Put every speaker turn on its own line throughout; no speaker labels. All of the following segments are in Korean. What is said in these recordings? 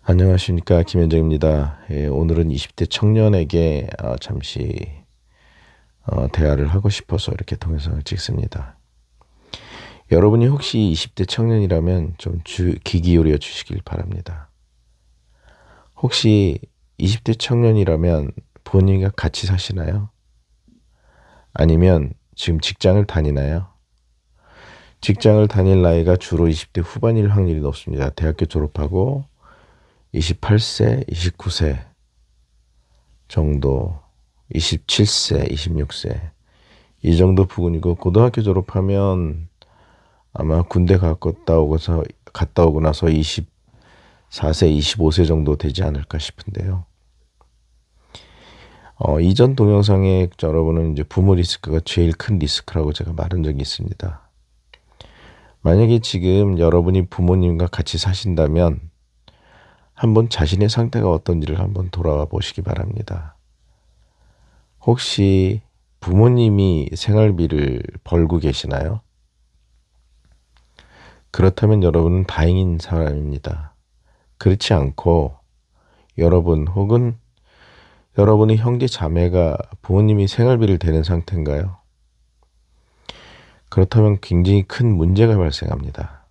안녕하십니까, 김현정입니다. 오늘은 20대 청년에게 잠시 대화를 하고 싶어서 이렇게 동영상을 찍습니다. 여러분이 혹시 20대 청년이라면 좀 귀 기울여 주시길 바랍니다. 혹시 20대 청년이라면 부모님과 같이 사시나요? 아니면 지금 직장을 다니나요? 직장을 다닐 나이가 주로 20대 후반일 확률이 높습니다. 대학교 졸업하고 28세, 29세 정도, 27세, 26세 이 정도 부근이고, 고등학교 졸업하면 아마 군대 갔다 오고 나서 24세, 25세 정도 되지 않을까 싶은데요. 이전 동영상에 여러분은 이제 부모 리스크가 제일 큰 리스크라고 제가 말한 적이 있습니다. 만약에 지금 여러분이 부모님과 같이 사신다면 한번 자신의 상태가 어떤지를 한번 돌아와 보시기 바랍니다. 혹시 부모님이 생활비를 벌고 계시나요? 그렇다면 여러분은 다행인 사람입니다. 그렇지 않고 여러분 혹은 여러분의 형제 자매가 부모님이 생활비를 대는 상태인가요? 그렇다면 굉장히 큰 문제가 발생합니다.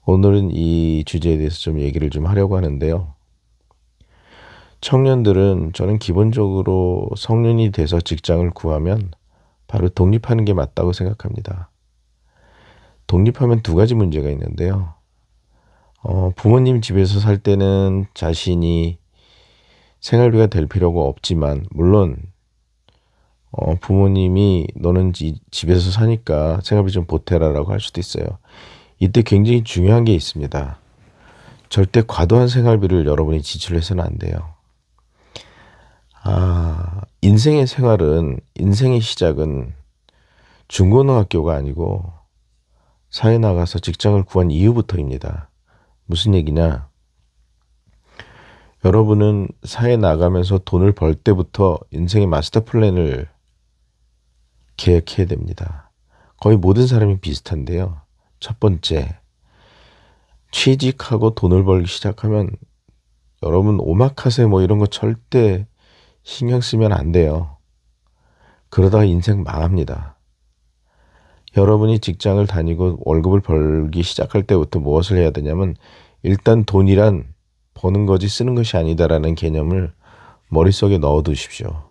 오늘은 이 주제에 대해서 좀 얘기를 좀 하려고 하는데요. 청년들은 저는 기본적으로 성년이 돼서 직장을 구하면 바로 독립하는 게 맞다고 생각합니다. 독립하면 두 가지 문제가 있는데요. 부모님 집에서 살 때는 자신이 생활비가 될 필요가 없지만, 물론 부모님이 너는 집에서 사니까 생활비 좀 보태라라고 할 수도 있어요. 이때 굉장히 중요한 게 있습니다. 절대 과도한 생활비를 여러분이 지출해서는 안 돼요. 인생의 시작은 중고등학교가 아니고 사회 나가서 직장을 구한 이후부터입니다. 무슨 얘기냐? 여러분은 사회 나가면서 돈을 벌 때부터 인생의 마스터 플랜을 계획해야 됩니다. 거의 모든 사람이 비슷한데요. 첫 번째, 취직하고 돈을 벌기 시작하면 여러분 오마카세 뭐 이런 거 절대 신경 쓰면 안 돼요. 그러다가 인생 망합니다. 여러분이 직장을 다니고 월급을 벌기 시작할 때부터 무엇을 해야 되냐면, 일단 돈이란 버는 거지 쓰는 것이 아니다라는 개념을 머릿속에 넣어 두십시오.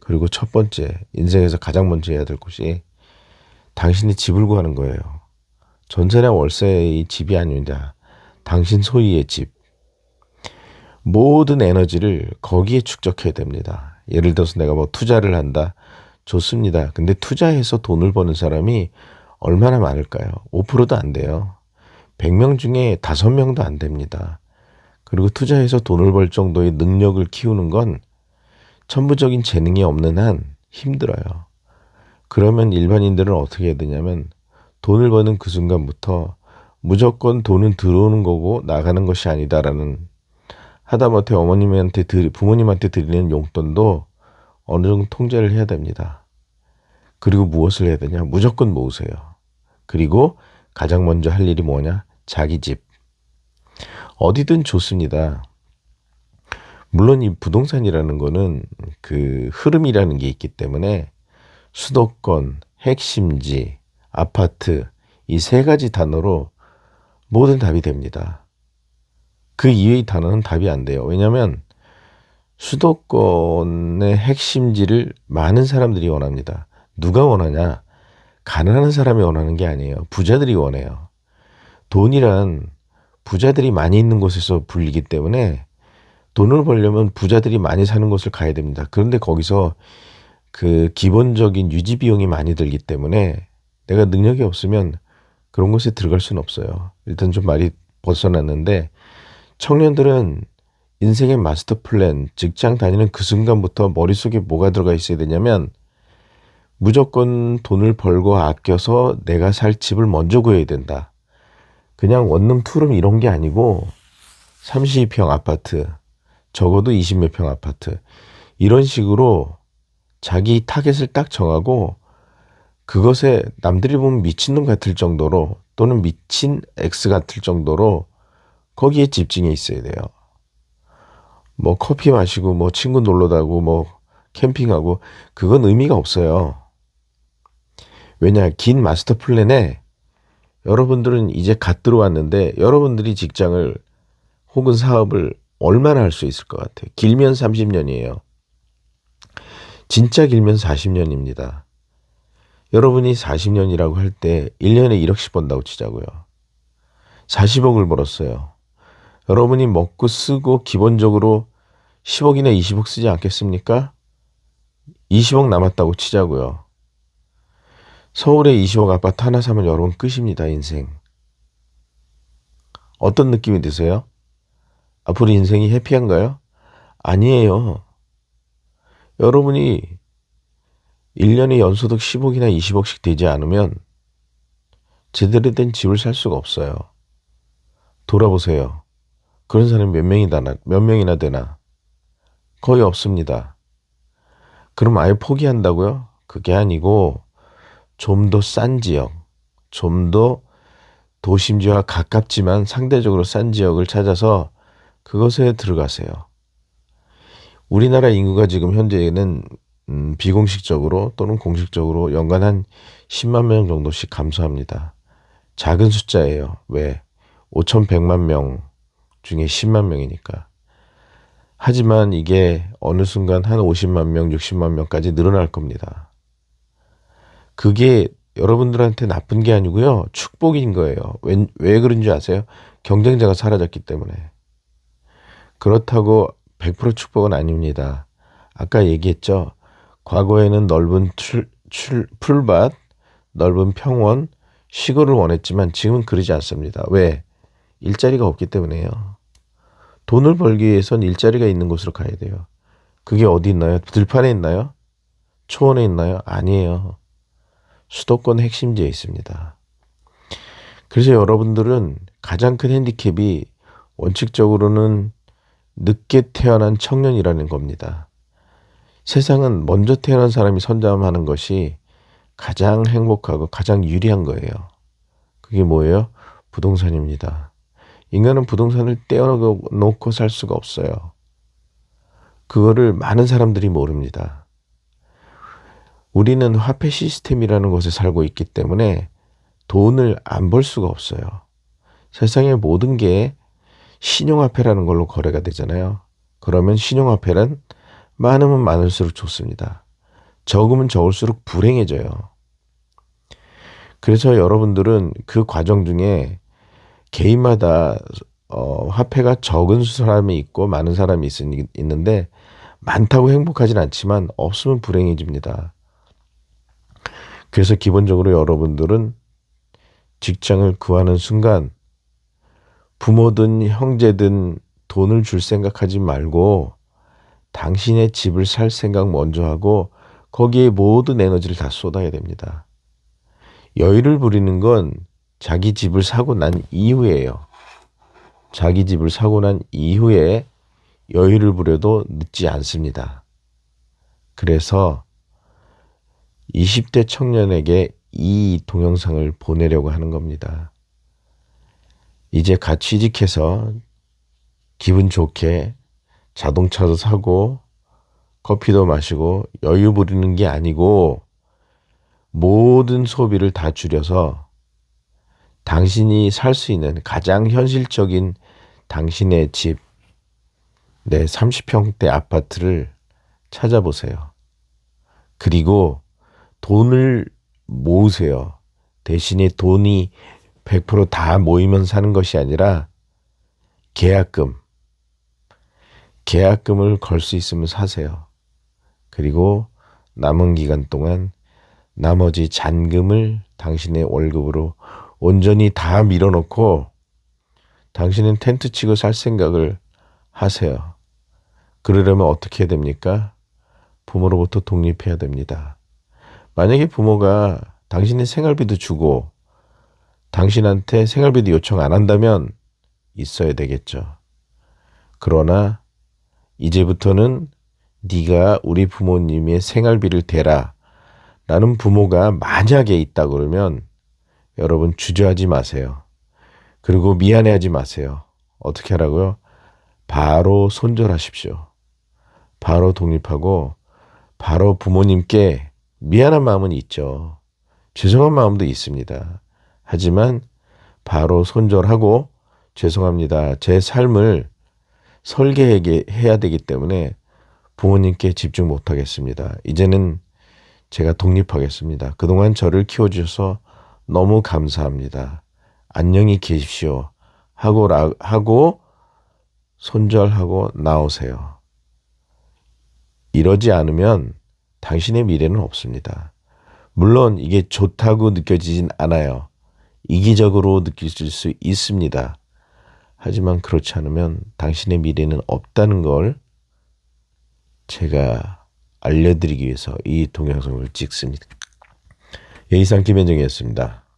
그리고 첫 번째, 인생에서 가장 먼저 해야 될 것이 당신이 집을 구하는 거예요. 전세나 월세의 집이 아닙니다. 당신 소유의 집. 모든 에너지를 거기에 축적해야 됩니다. 예를 들어서 내가 뭐 투자를 한다. 좋습니다. 근데 투자해서 돈을 버는 사람이 얼마나 많을까요? 5%도 안 돼요. 100명 중에 5명도 안 됩니다. 그리고 투자해서 돈을 벌 정도의 능력을 키우는 건 천부적인 재능이 없는 한 힘들어요. 그러면 일반인들은 어떻게 해야 되냐면, 돈을 버는 그 순간부터 무조건 돈은 들어오는 거고 나가는 것이 아니다라는, 하다못해 부모님한테 드리는 용돈도 어느 정도 통제를 해야 됩니다. 그리고 무엇을 해야 되냐? 무조건 모으세요. 그리고 가장 먼저 할 일이 뭐냐? 자기 집. 어디든 좋습니다. 물론 이 부동산이라는 거는 그 흐름이라는 게 있기 때문에 수도권, 핵심지, 아파트 이 세 가지 단어로 모든 답이 됩니다. 그 이외의 단어는 답이 안 돼요. 왜냐하면 수도권의 핵심지를 많은 사람들이 원합니다. 누가 원하냐? 가난한 사람이 원하는 게 아니에요. 부자들이 원해요. 돈이란 부자들이 많이 있는 곳에서 불리기 때문에 돈을 벌려면 부자들이 많이 사는 곳을 가야 됩니다. 그런데 거기서 그 기본적인 유지 비용이 많이 들기 때문에 내가 능력이 없으면 그런 곳에 들어갈 수는 없어요. 일단 좀 말이 벗어났는데, 청년들은 인생의 마스터 플랜, 직장 다니는 그 순간부터 머릿속에 뭐가 들어가 있어야 되냐면, 무조건 돈을 벌고 아껴서 내가 살 집을 먼저 구해야 된다. 그냥 원룸, 투룸 이런 게 아니고 32평 아파트, 적어도 20몇 평 아파트, 이런 식으로 자기 타겟을 딱 정하고 그것에 남들이 보면 미친놈 같을 정도로, 또는 미친 X 같을 정도로 거기에 집중해 있어야 돼요. 뭐 커피 마시고 뭐 친구 놀러 가고 뭐 캠핑하고 그건 의미가 없어요. 왜냐, 긴 마스터 플랜에 여러분들은 이제 갓 들어왔는데 여러분들이 직장을 혹은 사업을 얼마나 할 수 있을 것 같아요? 길면 30년이에요. 진짜 길면 40년입니다. 여러분이 40년이라고 할 때 1년에 1억씩 번다고 치자고요. 40억을 벌었어요. 여러분이 먹고 쓰고 기본적으로 10억이나 20억 쓰지 않겠습니까? 20억 남았다고 치자고요. 서울에 20억 아파트 하나 사면 여러분 끝입니다, 인생. 어떤 느낌이 드세요? 앞으로 인생이 해피한가요? 아니에요. 여러분이 1년에 연소득 10억이나 20억씩 되지 않으면 제대로 된 집을 살 수가 없어요. 돌아보세요. 그런 사람이 몇 명이나 되나? 거의 없습니다. 그럼 아예 포기한다고요? 그게 아니고 좀 더 싼 지역, 좀 더 도심지와 가깝지만 상대적으로 싼 지역을 찾아서 그것에 들어가세요. 우리나라 인구가 지금 현재는 비공식적으로 또는 공식적으로 연간 한 10만 명 정도씩 감소합니다. 작은 숫자예요. 왜? 5,100만 명 중에 10만 명이니까. 하지만 이게 어느 순간 한 50만 명, 60만 명까지 늘어날 겁니다. 그게 여러분들한테 나쁜 게 아니고요. 축복인 거예요. 왜 그런 줄 아세요? 경쟁자가 사라졌기 때문에. 그렇다고 100% 축복은 아닙니다. 아까 얘기했죠. 과거에는 넓은 풀밭, 넓은 평원, 시골을 원했지만 지금은 그러지 않습니다. 왜? 일자리가 없기 때문에요. 돈을 벌기 위해선 일자리가 있는 곳으로 가야 돼요. 그게 어디 있나요? 들판에 있나요? 초원에 있나요? 아니에요. 수도권 핵심지에 있습니다. 그래서 여러분들은 가장 큰 핸디캡이 원칙적으로는 늦게 태어난 청년이라는 겁니다. 세상은 먼저 태어난 사람이 선점하는 것이 가장 행복하고 가장 유리한 거예요. 그게 뭐예요? 부동산입니다. 인간은 부동산을 떼어놓고 살 수가 없어요. 그거를 많은 사람들이 모릅니다. 우리는 화폐 시스템이라는 곳에 살고 있기 때문에 돈을 안 벌 수가 없어요. 세상의 모든 게 신용화폐라는 걸로 거래가 되잖아요. 그러면 신용화폐란 많으면 많을수록 좋습니다. 적으면 적을수록 불행해져요. 그래서 여러분들은 그 과정 중에 개인마다 화폐가 적은 사람이 있고 많은 사람이 있는데 많다고 행복하진 않지만 없으면 불행해집니다. 그래서 기본적으로 여러분들은 직장을 구하는 순간 부모든 형제든 돈을 줄 생각하지 말고 당신의 집을 살 생각 먼저 하고 거기에 모든 에너지를 다 쏟아야 됩니다. 여유를 부리는 건 자기 집을 사고 난 이후에요. 자기 집을 사고 난 이후에 여유를 부려도 늦지 않습니다. 그래서 20대 청년에게 이 동영상을 보내려고 하는 겁니다. 이제 갓 취직해서 기분 좋게 자동차도 사고 커피도 마시고 여유 부리는 게 아니고 모든 소비를 다 줄여서 당신이 살 수 있는 가장 현실적인 당신의 집, 내 30평대 아파트를 찾아보세요. 그리고 돈을 모으세요. 대신에 돈이 100%다 모이면 사는 것이 아니라 계약금을 걸 수 있으면 사세요. 그리고 남은 기간 동안 나머지 잔금을 당신의 월급으로 온전히 다 밀어넣고 당신은 텐트 치고 살 생각을 하세요. 그러려면 어떻게 해야 됩니까? 부모로부터 독립해야 됩니다. 만약에 부모가 당신의 생활비도 주고 당신한테 생활비도 요청 안 한다면 있어야 되겠죠. 그러나 이제부터는 네가 우리 부모님의 생활비를 대라 라는 부모가 만약에 있다 그러면 여러분 주저하지 마세요. 그리고 미안해하지 마세요. 어떻게 하라고요? 바로 손절하십시오. 바로 독립하고 바로 부모님께 미안한 마음은 있죠. 죄송한 마음도 있습니다. 하지만 바로 손절하고 죄송합니다. 제 삶을 설계해야 되기 때문에 부모님께 집중 못하겠습니다. 이제는 제가 독립하겠습니다. 그동안 저를 키워주셔서 너무 감사합니다. 안녕히 계십시오. 하고 손절하고 나오세요. 이러지 않으면 당신의 미래는 없습니다. 물론 이게 좋다고 느껴지진 않아요. 이기적으로 느끼실 수 있습니다. 하지만 그렇지 않으면 당신의 미래는 없다는 걸 제가 알려드리기 위해서 이 동영상을 찍습니다. 예, 이상 김현정이었습니다.